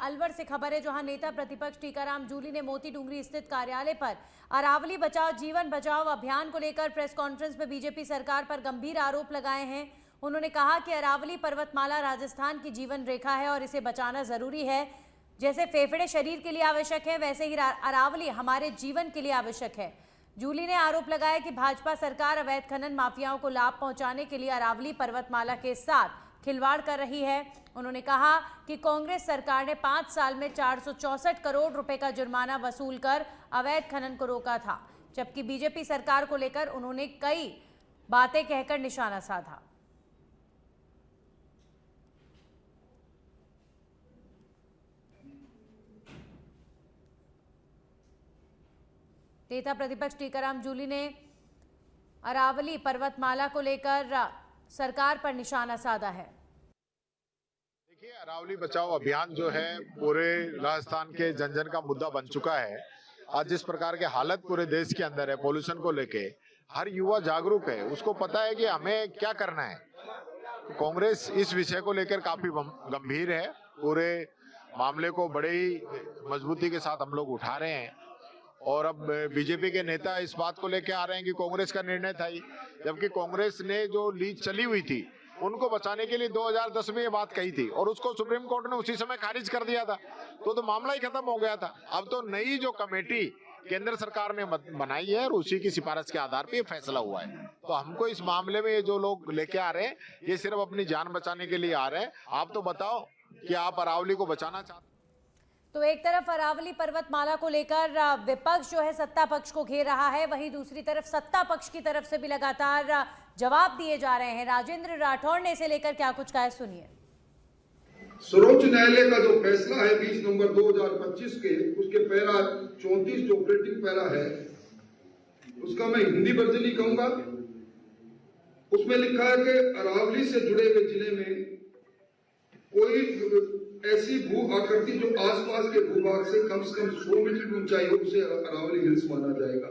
अलवर से खबर है, जहां नेता प्रतिपक्ष टीकाराम जूली ने मोती डूंगरी स्थित कार्यालय पर अरावली बचाओ जीवन बचाओ अभियान को लेकर प्रेस कॉन्फ्रेंस में बीजेपी सरकार पर गंभीर आरोप लगाए हैं। उन्होंने कहा कि अरावली पर्वतमाला राजस्थान की जीवन रेखा है और इसे बचाना जरूरी है। जैसे फेफड़े शरीर के लिए आवश्यक है, वैसे ही अरावली हमारे जीवन के लिए आवश्यक है। जूली ने आरोप लगाया कि भाजपा सरकार अवैध खनन माफियाओं को लाभ पहुंचाने के लिए अरावली पर्वतमाला के साथ खिलवाड़ कर रही है। उन्होंने कहा कि कांग्रेस सरकार ने 5 साल में 464 करोड़ रुपए का जुर्माना वसूल कर अवैध खनन को रोका था, जबकि बीजेपी सरकार को लेकर उन्होंने कई बातें कहकर निशाना साधा। नेता प्रतिपक्ष टीकाराम जूली ने अरावली पर्वतमाला को लेकर सरकार पर निशाना साधा है। देखिए, अरावली बचाओ अभियान जो है पूरे राजस्थान के जन जन का मुद्दा बन चुका है। आज जिस प्रकार के हालत पूरे देश के अंदर है पोल्यूशन को लेके, हर युवा जागरूक है, उसको पता है कि हमें क्या करना है। कांग्रेस इस विषय को लेकर काफी गंभीर है। पूरे मामले को बड़े ही मजबूती के साथ हम लोग उठा रहे हैं और अब बीजेपी के नेता इस बात को लेकर आ रहे हैं कि कांग्रेस का निर्णय था ही, जबकि कांग्रेस ने जो लीड चली हुई थी उनको बचाने के लिए 2010 में ये बात कही थी और उसको सुप्रीम कोर्ट ने उसी समय खारिज कर दिया था, तो मामला ही खत्म हो गया था। अब तो नई जो कमेटी केंद्र सरकार ने बनाई है और उसी की सिफारिश के आधार पर ये फैसला हुआ है। तो हमको इस मामले में ये जो लोग लेके आ रहे हैं ये सिर्फ अपनी जान बचाने के लिए आ रहे हैं। आप तो बताओ कि आप अरावली को बचाना चाहते। तो एक तरफ अरावली पर्वतमाला को लेकर विपक्ष जो है सत्ता पक्ष को घेर रहा है, वहीं दूसरी तरफ सत्ता पक्ष की तरफ से भी लगातार जवाब दिए जा रहे हैं। राजेंद्र राठौड़ ने इसे लेकर क्या कुछ कहा है, सुनिए। सर्वोच्च न्यायालय का जो फैसला है 20 नवंबर 2025 के, उसके पैरा 34 जो ऑपरेटिंग पैरा है उसका मैं हिंदी वर्जन ही कहूंगा। उसमें लिखा है कि अरावली से जुड़े हुए जिले में कोई ऐसी भू आकृति जो आसपास के भूभाग से कम 100 मीटर की ऊंचाई हो उसे अरावली हिल्स माना जाएगा।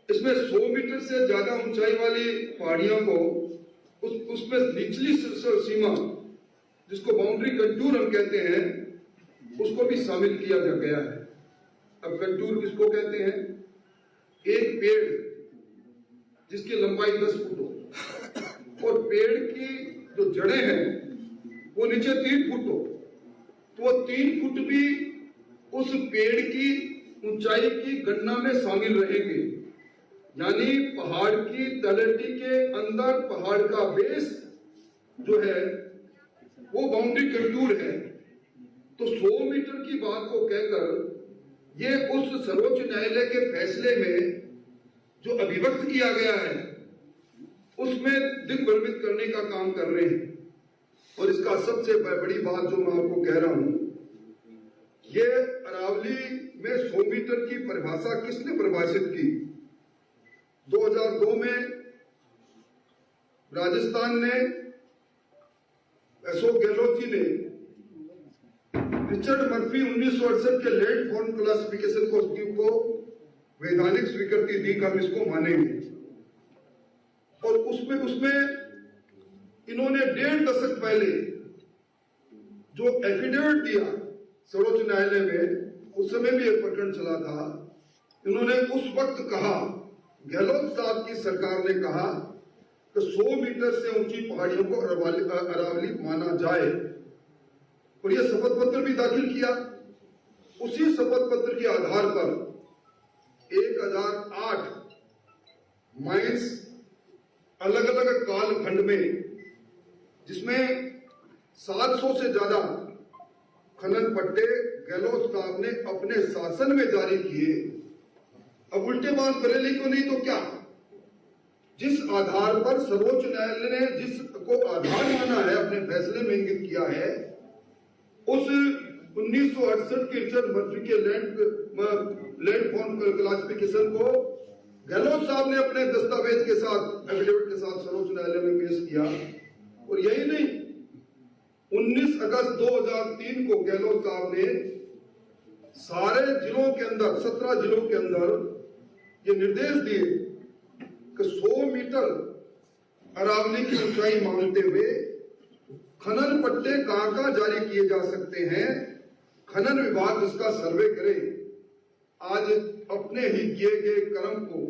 इसमें 100 मीटर से ज्यादा ऊंचाई वाली पहाड़ियों को उसमें निचली सीमा जिसको बाउंड्री कंटूर हम कहते हैं उसको भी शामिल किया गया है। अब कंटूर किसको कहते हैं? एक पेड़ जिसकी लंबाई 10 फुट हो और पेड़ की जो जड़ें हैं वो नीचे 3 फुट हो, तो वो 3 फुट भी उस पेड़ की ऊंचाई की गणना में शामिल रहेंगे। यानी पहाड़ की तलहटी के अंदर पहाड़ का बेस जो है वो बाउंड्री कंटूर है। तो 100 मीटर की बात को कहकर ये उस सर्वोच्च न्यायालय के फैसले में जो अभिव्यक्त किया गया है उसमें दिग्भ्रमित करने का काम कर रहे हैं। और इसका सबसे बड़ी बात जो मैं आपको कह रहा हूं, ये अरावली में 100 मीटर की परिभाषा किसने परिभाषित की? 2002 में राजस्थान ने अशोक गहलोत जी ने रिचर्ड मर्फी 1968 के लैंडफॉर्म क्लासिफिकेशन को वैधानिक स्वीकृति दी, हम इसको मानेंगे। और उसमें इन्होंने 1.5 दशक पहले जो एफिडेविट दिया सर्वोच्च न्यायालय में, उस समय भी एक प्रकरण चला था। इन्होंने उस वक्त कहा, गहलोत साहब की सरकार ने कहा कि 100 मीटर से ऊंची पहाड़ियों को अरावली माना जाए और यह शपथ पत्र भी दाखिल किया। उसी शपथ पत्र के आधार पर 1008 माइंस अलग अलग कालखंड में, जिसमें 700 से ज्यादा खनन पट्टे गहलोत साहब ने अपने शासन में जारी किए। अब उल्टे बात बरेली को नहीं तो क्या, जिस आधार पर सर्वोच्च न्यायालय ने जिसको आधार माना है अपने फैसले में इंगित किया है, उस 1968 के रिचर्ड मर्फी के लैंडफॉर्म क्लासिफिकेशन को गहलोत साहब ने अपने दस्तावेज के साथ, एफिडेविट के साथ सर्वोच्च न्यायालय में पेश किया। और यही नहीं, 19 अगस्त 2003 को गहलोत साहब ने सारे जिलों के अंदर 17 जिलों के अंदर ये निर्देश दिए कि 100 मीटर अरावली की ऊंचाई मांगते हुए खनन पट्टे कहाँ जारी किए जा सकते हैं, खनन विभाग इसका सर्वे करे। आज अपने ही किए गए कर्म को।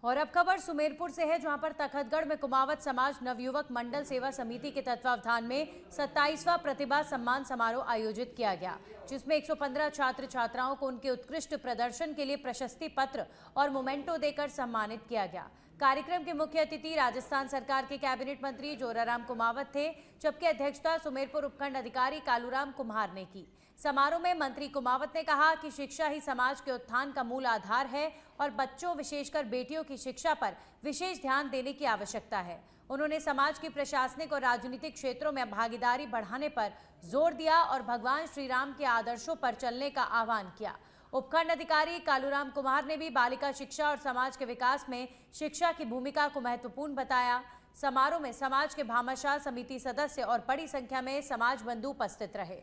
और अब खबर सुमेरपुर से है, जहां पर तखतगढ़ में कुमावत समाज नवयुवक मंडल सेवा समिति के तत्वावधान में 27वां प्रतिभा सम्मान समारोह आयोजित किया गया, जिसमें 115 छात्र छात्राओं को उनके उत्कृष्ट प्रदर्शन के लिए प्रशस्ति पत्र और मोमेंटो देकर सम्मानित किया गया। कार्यक्रम के मुख्य अतिथि राजस्थान सरकार के कैबिनेट मंत्री जोराराम कुमावत थे, जबकि अध्यक्षता सुमेरपुर उपखंड अधिकारी कालूराम कुम्हार ने की। समारोह में मंत्री कुमावत ने कहा कि शिक्षा ही समाज के उत्थान का मूल आधार है और बच्चों विशेषकर बेटियों की शिक्षा पर विशेष ध्यान देने की आवश्यकता है। उन्होंने समाज की प्रशासनिक और राजनीतिक क्षेत्रों में भागीदारी बढ़ाने पर जोर दिया और भगवान श्री राम के आदर्शों पर चलने का आह्वान किया। उपखंड अधिकारी कालूराम कुमार ने भी बालिका शिक्षा और समाज के विकास में शिक्षा की भूमिका को महत्वपूर्ण बताया। समारोह में समाज के भामाशाह समिति सदस्य और बड़ी संख्या में समाज बंधु उपस्थित रहे।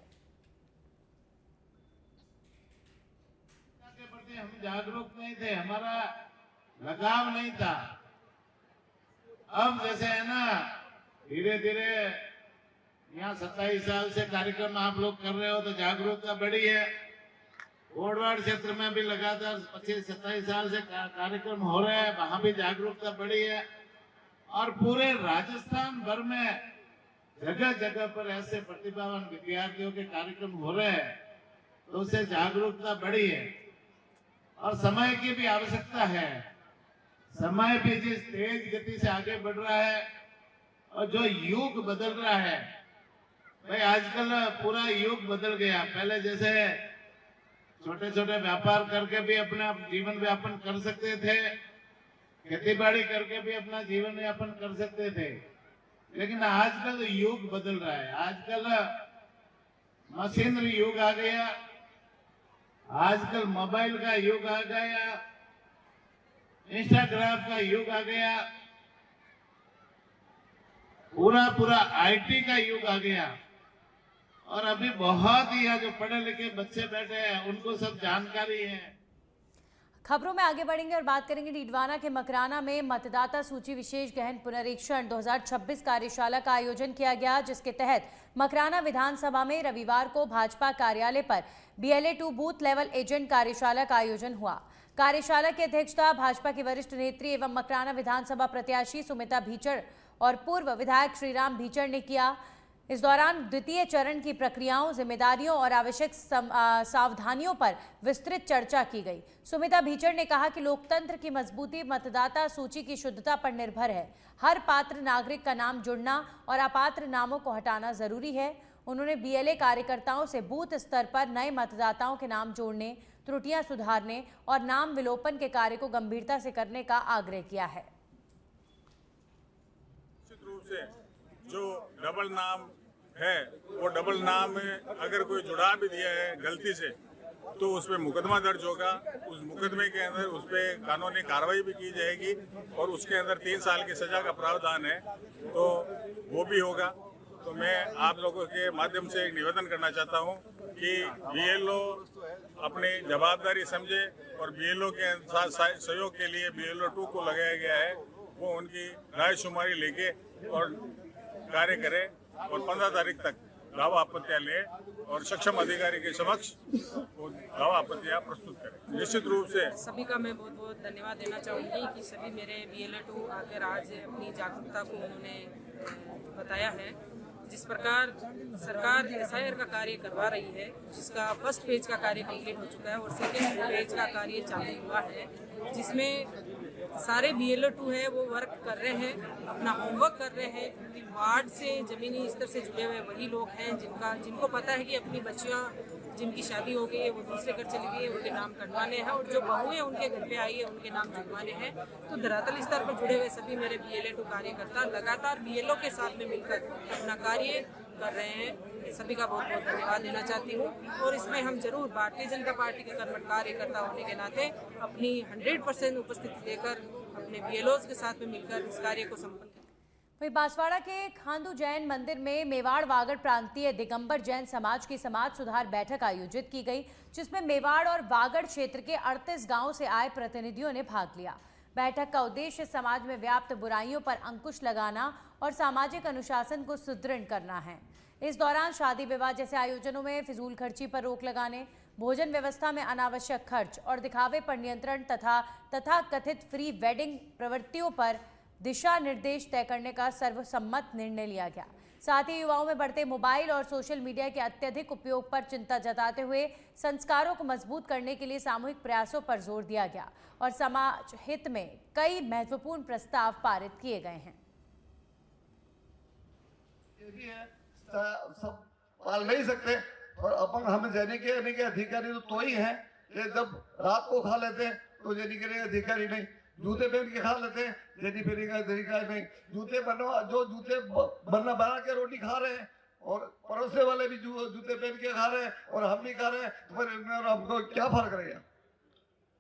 हम जागरूक नहीं थे, हमारा लगाव नहीं था। अब जैसे है ना, धीरे धीरे यहाँ 27 साल से कार्यक्रम आप लोग कर रहे हो तो जागरूकता बढ़ी है। ओडवाड़ क्षेत्र में भी लगातार 25-27 साल से कार्यक्रम हो रहे हैं, वहां भी जागरूकता बढ़ी है। और पूरे राजस्थान भर में जगह जगह पर ऐसे प्रतिभावान विद्यार्थियों के कार्यक्रम हो रहे हैं, तो उससे जागरूकता बढ़ी है। और समय की भी आवश्यकता है। समय भी जिस तेज गति से आगे बढ़ रहा है और जो युग बदल रहा है, भाई आजकल पूरा युग बदल गया। पहले जैसे छोटे छोटे व्यापार करके भी अपना जीवन व्यापन कर सकते थे, खेती बाड़ी करके भी अपना जीवन यापन कर सकते थे, लेकिन आजकल युग बदल रहा है। आजकल मशीनरी युग आ गया, आजकल मोबाइल का युग आ गया, इंस्टाग्राम का युग आ गया, पूरा आईटी का युग आ गया। और अभी बहुत ही जो पढ़े लिखे बच्चे बैठे हैं उनको सब जानकारी है। खबरों में आगे बढ़ेंगे और बात करेंगे डीडवाना के मकराना में मतदाता सूची विशेष गहन पुनरीक्षण 2026 कार्यशाला का आयोजन किया गया, जिसके तहत मकराना विधानसभा में रविवार को भाजपा कार्यालय पर BLA-2 बूथ लेवल एजेंट कार्यशाला का आयोजन हुआ। कार्यशाला की अध्यक्षता भाजपा की वरिष्ठ नेत्री एवं मकराना विधानसभा प्रत्याशी सुमिता भीचड़ और पूर्व विधायक श्रीराम भीचड़ ने किया। इस दौरान द्वितीय चरण की प्रक्रियाओं, जिम्मेदारियों और आवश्यक सावधानियों पर विस्तृत चर्चा की गई। सुमिता भीचड़ ने कहा कि लोकतंत्र की मजबूती मतदाता सूची की शुद्धता पर निर्भर है। हर पात्र नागरिक का नाम जुड़ना और अपात्र नामों को हटाना जरूरी है। उन्होंने BLA कार्यकर्ताओं से बूथ स्तर पर नए मतदाताओं के नाम जोड़ने, त्रुटियां सुधारने और नाम विलोपन के कार्य को गंभीरता से करने का आग्रह किया है। निश्चित रूप से जो डबल नाम है, वो डबल नाम में अगर कोई जुड़ा भी दिया है गलती से, तो उस पर मुकदमा दर्ज होगा। उस मुकदमे के अंदर उस पर कानूनी कार्रवाई भी की जाएगी और उसके अंदर 3 साल की सजा का प्रावधान है, तो वो भी होगा। तो मैं आप लोगों के माध्यम से एक निवेदन करना चाहता हूँ कि BLO अपनी जवाबदारी समझे और BLO के साथ सहयोग के लिए BLO-2 को लगाया गया है, वो उनकी रायशुमारी लेके और कार्य करे और 15 तारीख तक दावा आपत्तियां ले और सक्षम अधिकारी के समक्ष वो दावा आपत्तियां प्रस्तुत करें। निश्चित रूप से सभी का मैं बहुत बहुत धन्यवाद देना चाहूँगी कि सभी मेरे BLA-2 आकर आज अपनी जागरूकता को उन्होंने बताया है। जिस प्रकार सरकार SIR का कार्य करवा रही है, जिसका फर्स्ट फेज का कार्य कंप्लीट हो चुका है और सेकेंड फेज का कार्य चालू हुआ है, जिसमें सारे BLA-2 है वो वर्क कर रहे हैं, अपना होमवर्क कर रहे हैं, क्योंकि वार्ड से ज़मीनी स्तर से जुड़े हुए वही लोग हैं जिनको पता है कि अपनी बच्चियाँ जिनकी शादी हो गई है वो दूसरे घर चली गई है, उनके नाम कटवाने हैं और जो बहुएं उनके घर पे आई है उनके नाम जुड़वाने हैं। तो धरातल स्तर पर जुड़े हुए सभी मेरे BLA-2 कार्यकर्ता लगातार BLO के साथ में मिलकर अपना कार्य कर रहे हैं। सभी का बहुत बहुत धन्यवाद देना चाहती हूँ और इसमें हम जरूर भारतीय जनता पार्टी के कर्मठ कार्यकर्ता होने के नाते अपनी 100% उपस्थिति देकर अपने BLOs के साथ में मिलकर इस कार्य को संपन्न। वहीं बांसवाड़ा के खांदू जैन मंदिर में मेवाड़ वागड़ प्रांतीय दिगंबर जैन समाज की समाज सुधार बैठक आयोजित की गई, जिसमें मेवाड़ और वागड़ क्षेत्र के 38 गांवों से आए प्रतिनिधियों ने भाग लिया। बैठक का उद्देश्य समाज में व्याप्त बुराइयों पर अंकुश लगाना और सामाजिक अनुशासन को सुदृढ़ करना है। इस दौरान शादी विवाह जैसे आयोजनों में फिजूल खर्ची पर रोक लगाने, भोजन व्यवस्था में अनावश्यक खर्च और दिखावे पर नियंत्रण तथा कथित फ्री वेडिंग प्रवृत्तियों पर दिशा निर्देश तय करने का सर्वसम्मत निर्णय लिया गया। साथ ही युवाओं में बढ़ते मोबाइल और सोशल मीडिया के अत्यधिक उपयोग पर चिंता जताते हुए संस्कारों को मजबूत करने के लिए सामूहिक प्रयासों पर जोर दिया गया और समाज हित में कई महत्वपूर्ण प्रस्ताव पारित किए गए हैं। ये भी है, सब पाल नहीं सकते और अपन हमें देने के अधिकारी तो ही हैं कि जब रात को खा लेते हैं तो देने के अधिकारी नहीं, जूते पहन के खा लेते हैं देने पहने का अधिकारी नहीं, जूते बना के रोटी खा रहे हैं और पड़ोसे वाले भी जूते पहन के खा रहे हैं और हम नहीं खा रहे हैं, तो फिर इनमें और हमको क्या फर्क रहेगा।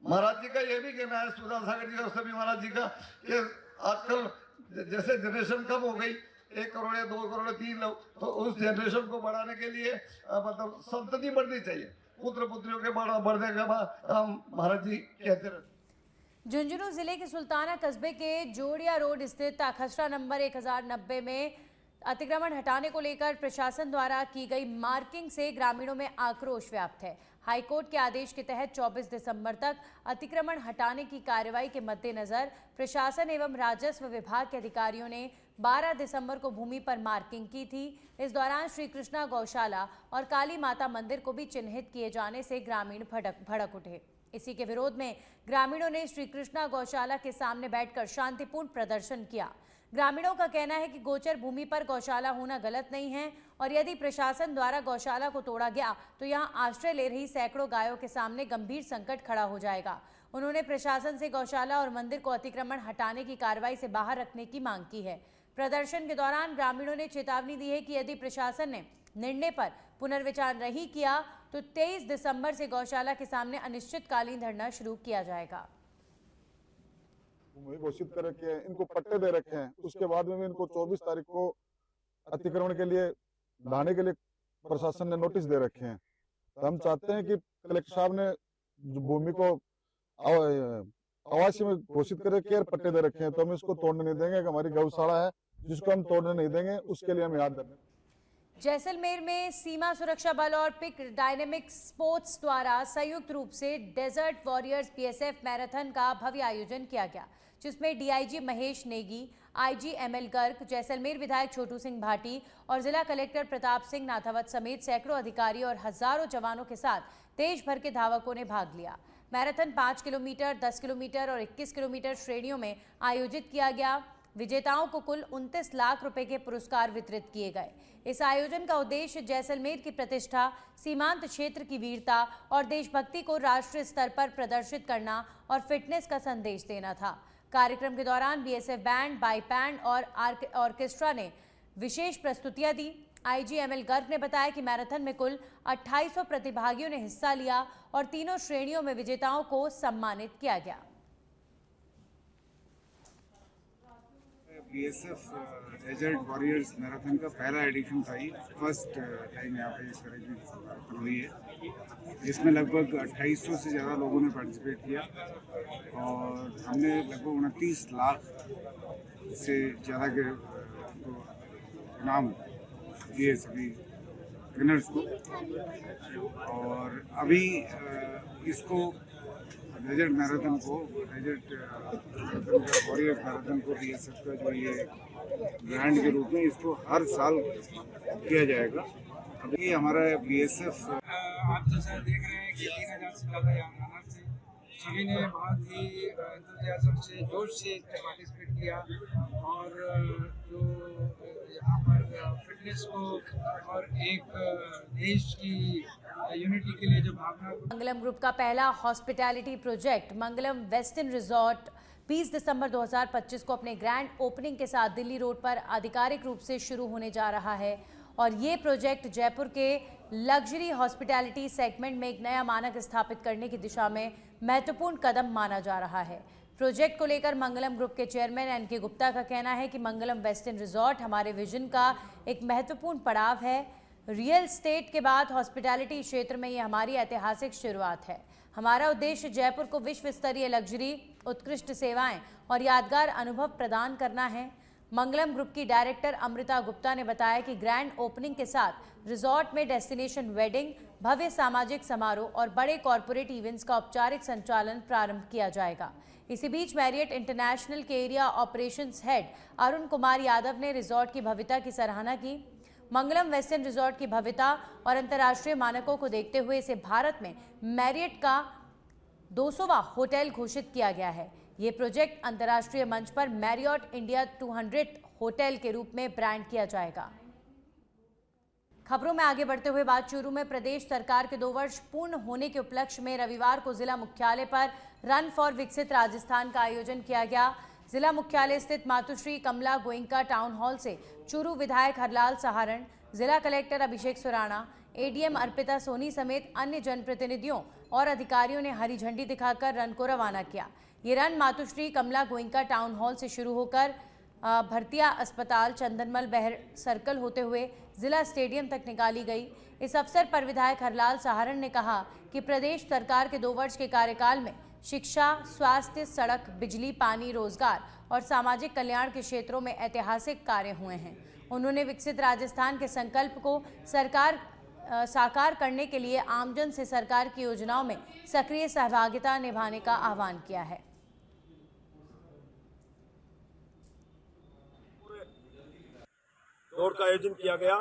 महाराज जी का ये भी कहना है, सुधा सागर जी का, सभी महाराज जी का, कि आजकल जैसे जनरेशन कम हो गई, 1 करोड़ या 2 करोड़ 3 लोग, तो उस जनरेशन को बढ़ाने के लिए मतलब संतति बढ़नी चाहिए, पुत्र पुत्रियों के बढ़ने का महाराज जी कहते रहते। झुंझुनू जिले के सुल्ताना कस्बे के जोड़िया रोड स्थित खसरा नंबर 1090 में अतिक्रमण हटाने को लेकर प्रशासन द्वारा की गई मार्किंग से ग्रामीणों में आक्रोश व्याप्त है। हाईकोर्ट के आदेश के तहत 24 दिसंबर तक अतिक्रमण हटाने की कार्रवाई के मद्देनजर प्रशासन एवं राजस्व विभाग के अधिकारियों ने 12 दिसंबर को भूमि पर मार्किंग की थी। इस दौरान श्री कृष्णा गौशाला और काली माता मंदिर को भी चिन्हित किए जाने से ग्रामीण भड़क उठे। इसी के विरोध में ग्रामीणों ने श्री कृष्णा गौशाला के सामने बैठकर शांतिपूर्ण प्रदर्शन किया। ग्रामीणों का कहना है कि गोचर भूमि पर गौशाला होना गलत नहीं है और यदि प्रशासन द्वारा गौशाला को तोड़ा गया तो यहां आश्रय ले रही सैकड़ों गायों के सामने गंभीर संकट खड़ा हो जाएगा। उन्होंने प्रशासन से गौशाला और मंदिर को अतिक्रमण हटाने की कार्रवाई से बाहर रखने की मांग की है। प्रदर्शन के दौरान ग्रामीणों ने चेतावनी दी है कि यदि प्रशासन ने निर्णय पर पुनर्विचार नहीं किया तो 23 दिसंबर से गौशाला के सामने अनिश्चितकालीन धरना शुरू किया जाएगा। घोषित कर रखे हैं, इनको पट्टे दे रखे हैं, उसके बाद में भी इनको 24 तारीख को अतिक्रमण के लिए लाने के लिए प्रशासन ने नोटिस दे रखे हैं। तो हम चाहते हैं कि कलेक्टर साहब ने भूमि को आवासी में घोषित कर रखे हैं, पट्टे दे रखे हैं, तो हम इसको तोड़ने नहीं देंगे। हमारी गौशाला है जिसको हम तोड़ने नहीं देंगे, उसके लिए हम याद रखें। जैसलमेर में सीमा सुरक्षा बल और पिक डायनेमिक स्पोर्ट्स द्वारा संयुक्त रूप से डेजर्ट वॉरियर्स बीएसएफ मैराथन का भव्य आयोजन किया गया, जिसमें DIG Mahesh Negi, IG ML Garg, Jaisalmer विधायक छोटू सिंह भाटी और जिला कलेक्टर प्रताप सिंह नाथावत समेत सैकड़ों अधिकारी और हजारों जवानों के साथ देश भर के धावकों ने भाग लिया। मैराथन 5 किलोमीटर, 10 किलोमीटर और 21 किलोमीटर श्रेणियों में आयोजित किया गया। विजेताओं को कुल 29 लाख रुपए के पुरस्कार वितरित किए गए। इस आयोजन का उद्देश्य जैसलमेर की प्रतिष्ठा, सीमांत क्षेत्र की वीरता और देशभक्ति को राष्ट्रीय स्तर पर प्रदर्शित करना और फिटनेस का संदेश देना था। कार्यक्रम के दौरान बीएसएफ बैंड, बाई बैंड और ऑर्केस्ट्रा ने विशेष प्रस्तुतियां दी। आईजी एमएल गर्ग ने बताया कि मैराथन में कुल 2800 प्रतिभागियों ने हिस्सा लिया और तीनों श्रेणियों में विजेताओं को सम्मानित किया गया। बीएसएफ डेजर्ट वॉरियर्स मैराथन का पहला एडिशन था, ये फर्स्ट टाइम यहाँ पे इस तरह की हुई है, जिसमें लगभग 2800 से ज़्यादा लोगों ने पार्टिसिपेट किया और हमने लगभग 29 लाख से ज़्यादा के इनाम दिए सभी विनर्स को। और अभी इसको डेजर्ट मैराथन को, डेजर्ट वॉरियर्स मैराथन को बीएसएफ का जो ये ब्रांड के रूप में इसको हर साल किया जाएगा। अभी हमारा बीएसएफ आप जैसा देख रहे हैं कि 3000 से ज़्यादा यहाँ से सभी ने बहुत ही एंथुसियाज्म से, जोश से पार्टिसिपेट किया और जो यहाँ पर फिटनेस को और एक देश की यूनिटी के लिए जो भावना। मंगलम ग्रुप का पहला हॉस्पिटैलिटी प्रोजेक्ट मंगलम वेस्टर्न रिजॉर्ट 20 दिसंबर 2025 को अपने ग्रैंड ओपनिंग के साथ दिल्ली रोड पर आधिकारिक रूप से शुरू होने जा रहा है और ये प्रोजेक्ट जयपुर के लग्जरी हॉस्पिटैलिटी सेगमेंट में एक नया मानक स्थापित करने की दिशा में महत्वपूर्ण कदम माना जा रहा है। प्रोजेक्ट को लेकर मंगलम ग्रुप के चेयरमैन एनके गुप्ता का कहना है कि मंगलम वेस्टर्न रिजॉर्ट हमारे विजन का एक महत्वपूर्ण पड़ाव है। रियल एस्टेट के बाद हॉस्पिटैलिटी क्षेत्र में ये हमारी ऐतिहासिक शुरुआत है। हमारा उद्देश्य जयपुर को विश्व स्तरीय लग्जरी उत्कृष्ट सेवाएं और यादगार अनुभव प्रदान करना है। मंगलम ग्रुप की डायरेक्टर अमृता गुप्ता ने बताया कि ग्रैंड ओपनिंग के साथ रिजॉर्ट में डेस्टिनेशन वेडिंग, भव्य सामाजिक समारोह और बड़े कॉरपोरेट इवेंट्स का औपचारिक संचालन प्रारंभ किया जाएगा। इसी बीच मैरियट इंटरनेशनल के area operations head Arun Kumar Yadav ने रिजॉर्ट की भव्यता की सराहना की। मंगलम वेस्टर्न रिजॉर्ट की भव्यता और अंतर्राष्ट्रीय मानकों को देखते हुए इसे भारत में मैरियट का 200वां होटल घोषित किया गया है। ये प्रोजेक्ट अंतर्राष्ट्रीय मंच पर मैरियट इंडिया 200 होटल के रूप में ब्रांड किया जाएगा। खबरों में आगे बढ़ते हुए बात चूरू में प्रदेश सरकार के 2 वर्ष पूर्ण होने के उपलक्ष्य में रविवार को जिला मुख्यालय पर रन फॉर विकसित राजस्थान का आयोजन किया गया। जिला मुख्यालय स्थित मातुश्री कमला गोइंका टाउन हॉल से चूरू विधायक हरलाल सहारण, जिला कलेक्टर अभिषेक सुराणा, एडीएम अर्पिता सोनी समेत अन्य जनप्रतिनिधियों और अधिकारियों ने हरी झंडी दिखाकर रन को रवाना किया। ये रन मातुश्री कमला गोइंका टाउन हॉल से शुरू होकर भरतिया अस्पताल, चंदनमल बहर सर्कल होते हुए जिला स्टेडियम तक निकाली गई। इस अवसर पर विधायक हरलाल सहारण ने कहा कि प्रदेश सरकार के 2 वर्ष के कार्यकाल में शिक्षा, स्वास्थ्य, सड़क, बिजली, पानी, रोजगार और सामाजिक कल्याण के क्षेत्रों में ऐतिहासिक कार्य हुए हैं। उन्होंने विकसित राजस्थान के संकल्प को साकार करने के लिए आमजन से सरकार की योजनाओं में सक्रिय सहभागिता निभाने का आह्वान किया है। दौड़ का आयोजन किया गया।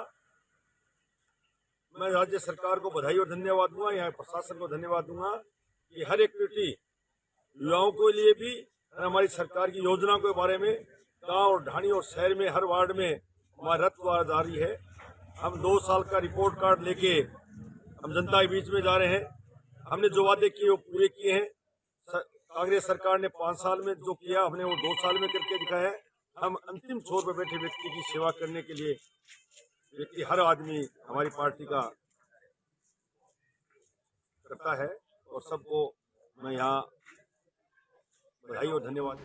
मैं राज्य सरकार को बधाई और धन्यवाद दूंगा, यहाँ प्रशासन को धन्यवाद दूंगा कि हर एक्टिविटी युवाओं के लिए भी हमारी सरकार की योजनाओं के बारे में गांव और ढाणी और शहर में हर वार्ड में हमारा रथ जारी है। हम 2 साल का रिपोर्ट कार्ड लेके हम जनता के बीच में जा रहे हैं। हमने जो वादे किए वो पूरे किए हैं। कांग्रेस सरकार ने 5 साल में जो किया हमने वो 2 साल में करके दिखाया है। हम अंतिम छोर पर बैठे व्यक्ति की सेवा करने के लिए व्यक्ति हर आदमी हमारी पार्टी का करता है और सबको मैं यहाँ बधाई और धन्यवाद।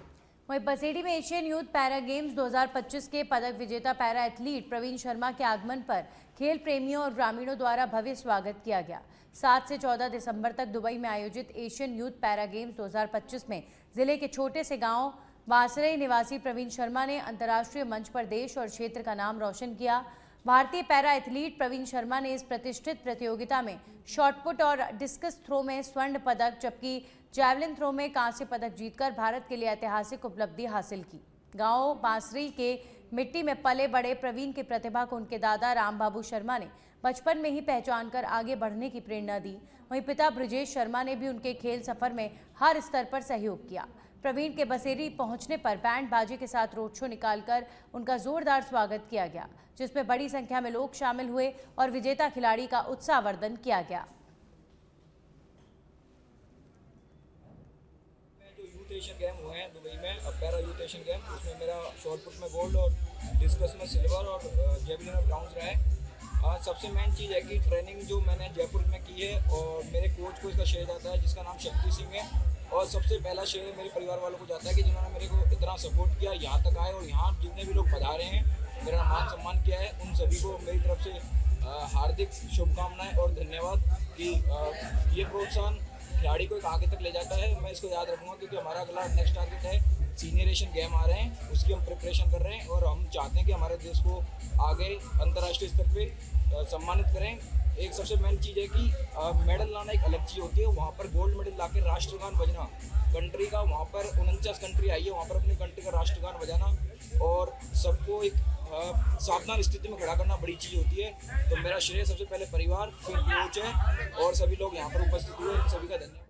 वहीं बसेड़ी में एशियन यूथ पैरा गेम्स 2025 के पदक विजेता पैरा एथलीट प्रवीण शर्मा के आगमन पर खेल प्रेमियों और ग्रामीणों द्वारा भव्य स्वागत किया गया। 7 से 14 दिसंबर तक दुबई में आयोजित एशियन यूथ पैरा गेम्स 2025 में जिले के छोटे से गांव वासरई निवासी प्रवीण शर्मा ने अंतर्राष्ट्रीय मंच पर देश और क्षेत्र का नाम रोशन किया। भारतीय पैरा एथलीट प्रवीण शर्मा ने इस प्रतिष्ठित प्रतियोगिता में शॉटपुट और डिस्कस थ्रो में स्वर्ण पदक जबकि जैवलिन थ्रो में कांस्य पदक जीतकर भारत के लिए ऐतिहासिक उपलब्धि हासिल की। गांव बांसरी के मिट्टी में पले बड़े प्रवीण की प्रतिभा को उनके दादा राम बाबू शर्मा ने बचपन में ही पहचान कर आगे बढ़ने की प्रेरणा दी। वहीं पिता ब्रजेश शर्मा ने भी उनके खेल सफर में हर स्तर पर सहयोग किया। प्रवीण के बसेरी पहुंचने पर बैंड बाजे के साथ रोड शो निकालकर उनका जोरदार स्वागत किया गया, जिसमें बड़ी संख्या में लोग शामिल हुए और विजेता खिलाड़ी का उत्साहवर्धन किया गया। यूथ एशियन गेम हुए हैं दुबई में, पैरा यूथ एशियन गेम, उसमें मेरा शॉटपुट में गोल्ड और डिस्कस में सिल्वर और जेवलिन में ब्राउन्स रहा है। सबसे मेन चीज़ है कि ट्रेनिंग जो मैंने जयपुर में की है और मेरे कोच को इसका श्रेय जाता है जिसका नाम शक्ति सिंह है, और सबसे पहला श्रेय मेरे परिवार वालों को जाता है कि जिन्होंने मेरे को इतना सपोर्ट किया, यहाँ तक आए और यहाँ जितने भी लोग पधारे हैं, मेरा मान सम्मान किया है, उन सभी को मेरी तरफ से हार्दिक शुभकामनाएं और धन्यवाद कि ये प्रोत्साहन खिलाड़ी को एक आगे तक ले जाता है। मैं इसको याद रखूँगा क्योंकि हमारा अगला नेक्स्ट टारगेट है सीनियर एशियन गेम आ रहे हैं, उसकी हम प्रिपरेशन कर रहे हैं और हम चाहते हैं कि हमारे देश को आगे अंतर्राष्ट्रीय स्तर पे सम्मानित करें। एक सबसे मेन चीज़ है कि मेडल लाना एक अलग चीज़ होती है, वहाँ पर गोल्ड मेडल ला के राष्ट्रगान बजना, कंट्री का वहाँ पर 49 कंट्री आई है, वहाँ पर अपनी कंट्री का राष्ट्रगान बजाना और सबको एक सावधान स्थिति में खड़ा करना बड़ी चीज़ होती है। तो मेरा श्रेय सबसे पहले परिवार, फिर कोच है और सभी लोग यहाँ पर उपस्थित हुए, सभी का धन्यवाद।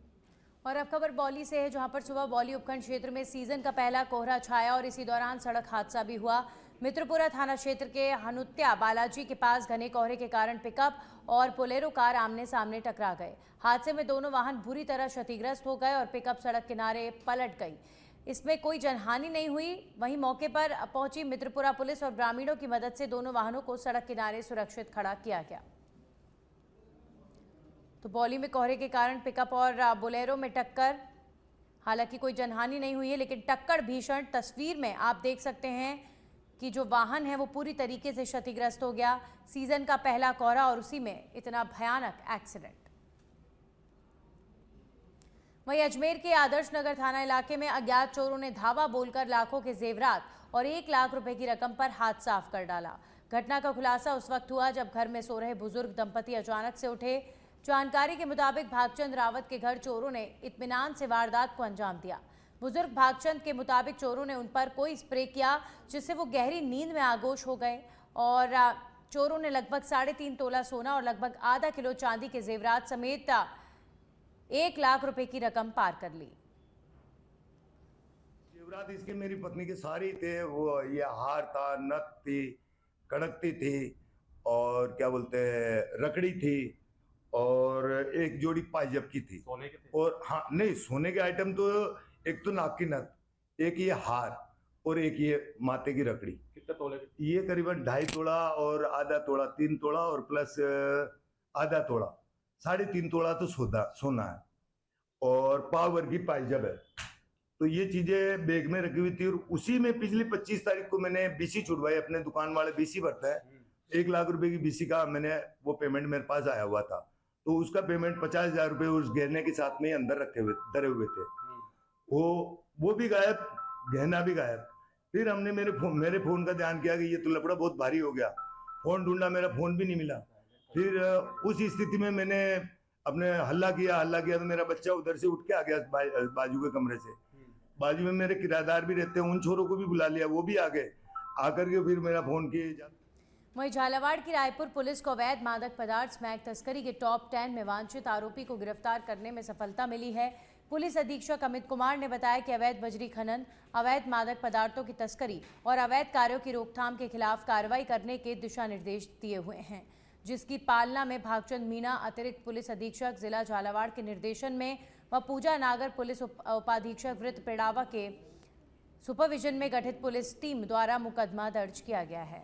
और अब खबर बौली से है, जहां पर सुबह बौली उपखंड क्षेत्र में सीजन का पहला कोहरा छाया और इसी दौरान सड़क हादसा भी हुआ। मित्रपुरा थाना क्षेत्र के हनुत्या बालाजी के पास घने कोहरे के कारण पिकअप और बोलेरो कार आमने सामने टकरा गए। हादसे में दोनों वाहन बुरी तरह क्षतिग्रस्त हो गए और पिकअप सड़क किनारे पलट गई। इसमें कोई जनहानि नहीं हुई। वहीं मौके पर पहुंची मित्रपुरा पुलिस और ग्रामीणों की मदद से दोनों वाहनों को सड़क किनारे सुरक्षित खड़ा किया गया। तो बौली में कोहरे के कारण पिकअप और बोलेरो में टक्कर, हालांकि कोई जनहानि नहीं हुई है, लेकिन टक्कर भीषण। तस्वीर में आप देख सकते हैं कि जो वाहन है वो पूरी तरीके से क्षतिग्रस्त हो गया। सीजन का पहला कोहरा और उसी में इतना भयानक एक्सीडेंट। वहीं अजमेर के आदर्श नगर थाना इलाके में अज्ञात चोरों ने धावा बोलकर लाखों के जेवरात और 1 लाख रुपए की रकम पर हाथ साफ कर डाला। घटना का खुलासा उस वक्त हुआ जब घर में सो रहे बुजुर्ग दंपति अचानक से उठे। जानकारी के मुताबिक भागचंद रावत के घर चोरों ने इत्मीनान से वारदात को अंजाम दिया। बुजुर्ग भागचंद के मुताबिक चोरों ने उन पर कोई स्प्रे किया जिससे वो गहरी नींद में आगोश हो गए और चोरों ने लगभग 3.5 तोला सोना और लगभग आधा किलो चांदी के जेवरात समेत 1 लाख रुपए की रकम पार कर ली। जेवरात इसके मेरी पत्नी के सारे थे, वो ये हार था, नथ थी, कड़कती थी और क्या बोलते हैं रकड़ी थी और एक जोड़ी पायजब की थी। सोने के थे? और हाँ नहीं, सोने के आइटम तो एक तो नाक की नथ, एक ये हार और एक ये माथे की रकड़ी। कितने तोले? ये करीबन 2.5 तोला और आधा तोला, 3 तोला और प्लस आधा तोला, 3.5 तोला तो सोना है और पावर की पायजब है। तो ये चीजें बैग में रखी हुई थी और उसी में पिछली 25 तारीख को मैंने बीसी छुड़वाई। अपने दुकान वाले बीसी भरता है, 1 लाख रुपए की बीसी का मैंने वो पेमेंट मेरे पास आया हुआ था, तो उसका पेमेंट 50,000 रुपए उस गहने के साथ में अंदर रखे हुए धरे हुए थे। वो भी गायब, गहना भी गायब। फिर हमने मेरे फोन का ध्यान किया कि ये तो लफड़ा बहुत भारी हो गया। फोन ढूंढा, मेरा फोन भी नहीं मिला। फिर उस स्थिति में मैंने अपने हल्ला किया तो मेरा बच्चा उधर से उठ के आ गया बाजू के कमरे से। बाजू में मेरे किराएदार भी रहते हैं, उन छोरों को भी बुला लिया, वो भी आ गए। आकर के फिर मेरा फोन किए। वहीं झालावाड़ की रायपुर पुलिस को अवैध मादक पदार्थ स्मैक तस्करी के टॉप 10 में वांछित आरोपी को गिरफ्तार करने में सफलता मिली है। पुलिस अधीक्षक अमित कुमार ने बताया कि अवैध बजरी खनन, अवैध मादक पदार्थों की तस्करी और अवैध कार्यों की रोकथाम के खिलाफ कार्रवाई करने के दिशा निर्देश दिए हुए हैं, जिसकी पालना में भागचंद मीणा अतिरिक्त पुलिस अधीक्षक जिला झालावाड़ के निर्देशन में व पूजा नागर पुलिस उपाधीक्षक वृत्त पेड़ावा के सुपरविजन में गठित पुलिस टीम द्वारा मुकदमा दर्ज किया गया है।